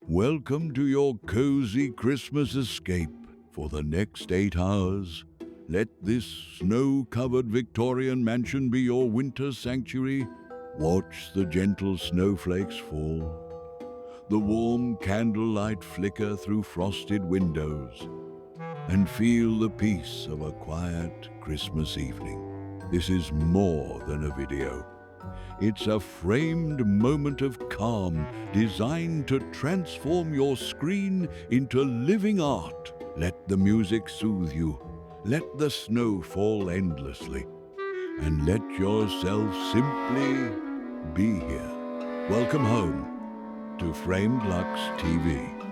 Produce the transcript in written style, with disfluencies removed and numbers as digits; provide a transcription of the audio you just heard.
Welcome to your cozy Christmas escape. For the next 8 hours, let this snow-covered Victorian mansion be your winter sanctuary. Watch the gentle snowflakes fall, the warm candlelight flicker through frosted windows, and feel the peace of a quiet Christmas evening. This is more than a video. It's a framed moment of calm designed to transform your screen into living art. Let the music soothe you, let the snow fall endlessly, and let yourself simply be here. Welcome home to Framed Lux TV.